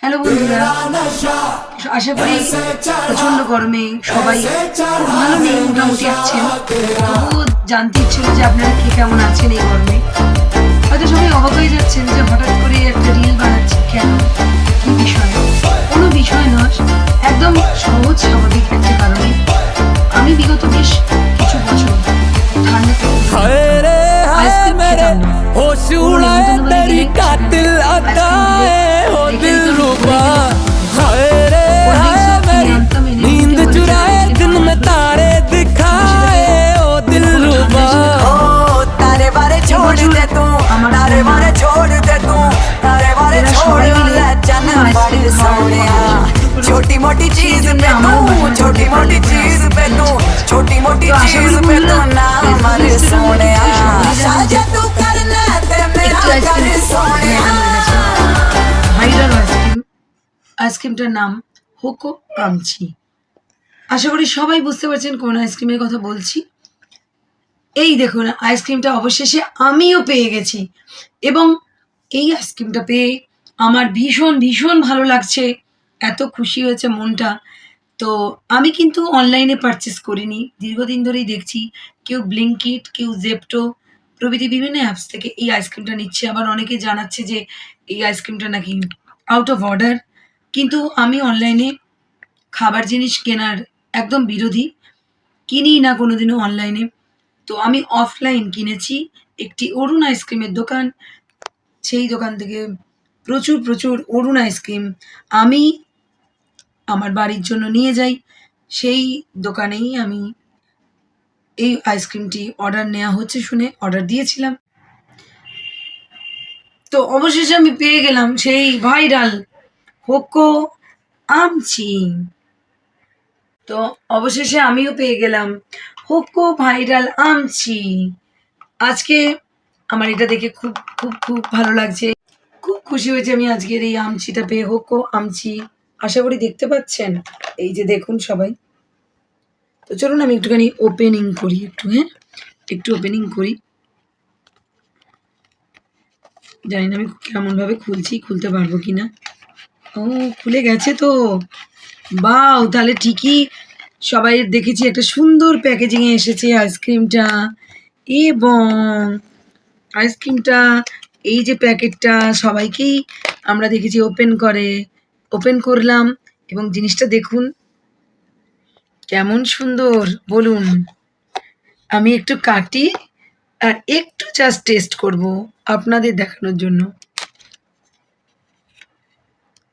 Hello বন্ধুরা, আশা করি প্রচন্ড গরমে সবাই খুব ভালো নেই, মোটামুটি আছেন। তবুও জানতে ইচ্ছে হলো যে আপনারা কে কেমন আছেন এই গরমে। হয়তো সবাই অবাক হয়ে যাচ্ছেন যে হঠাৎ করে একটা রিল বানাচ্ছি কেন, কি বিষয়। কোনো বিষয় নয়, একদম সহজ স্বাভাবিক একটা কারণে। আমি বিগত বেশ কিছু বছর ঠান্ডাতে আইসক্রিম খেতাম না। नींद चुराए दिन में तारे दिखाए ओ दिलरुबा तारे बारे छोड़ दे तू तारे बारे छोड़ दे तू तारे बारे छोड़ ले जाना बड़ी सोनिया छोटी मोटी चीज पे तू छोटी मोटी चीज पे तू छोटी मोटी चीज पे तू ना मर सोनिया साजा तू करना ते मेरा कर सोनिया ভাইরাল আইসক্রিমটার নাম হোকো আমচি। আশা করি সবাই বুঝতে পারছেন কোন আইসক্রিমের কথা বলছি। এই দেখুন, আইসক্রিমটা অবশেষে আমিও পেয়ে গেছি এবং এই আইসক্রিমটা পেয়ে আমার ভীষণ ভীষণ ভালো লাগছে। এত খুশি হয়েছে মনটা। তো আমি কিন্তু অনলাইনে পারচেস করিনি, দীর্ঘদিন ধরেই দেখছি কেউ ব্লিঙ্কিট, কেউ জেপ্টো প্রভৃতি বিভিন্ন অ্যাপস থেকে এই আইসক্রিমটা নিচ্ছে। আবার অনেকে জানাচ্ছে যে এই আইসক্রিমটা নাকি আউট অফ অর্ডার। কিন্তু আমি অনলাইনে খাবার জিনিস কেনার একদম বিরোধী, কিনি না কোনোদিনও অনলাইনে। তো আমি অফলাইন কিনেছি একটি অরুণ আইসক্রিমের দোকান। সেই দোকান থেকে প্রচুর প্রচুর অরুণ আইসক্রিম আমি আমার বাড়ির জন্য নিয়ে যাই। সেই দোকানেই আমি এই আইসক্রিমটি অর্ডার নেওয়া হচ্ছে শুনে অর্ডার দিয়েছিলাম। তো অবশেষে আমি পেয়ে গেলাম সেই ভাইরাল হোকো আমচি। তো অবশেষে আমিও পেয়ে গেলাম হোকো ভাইরাল আমচি। আজকে আমার এটা দেখে খুব খুব খুব ভালো লাগছে, খুব খুশি হয়েছে আমি আজকের এই আমচিটা পেয়ে, হোকো আমচি। আশা করি দেখতে পাচ্ছেন, এই যে দেখুন সবাই। তো চলুন আমি একটুখানি ওপেনিং করি, একটু ওপেনিং করি। জানি না আমি কেমনভাবে খুলতে পারবো কিনা। ও, খুলে গেছে তো, বাও! তাহলে ঠিকই সবাই দেখেছি একটা সুন্দর প্যাকেজিংয়ে এসেছে আইসক্রিমটা। এবং আইসক্রিমটা এই যে প্যাকেটটা সবাইকেই আমরা দেখেছি ওপেন করলাম এবং জিনিসটা দেখুন কেমন সুন্দর। বলুন, আমি একটু কাটি আর একটু জাস্ট টেস্ট করব আপনাদের দেখানোর জন্য।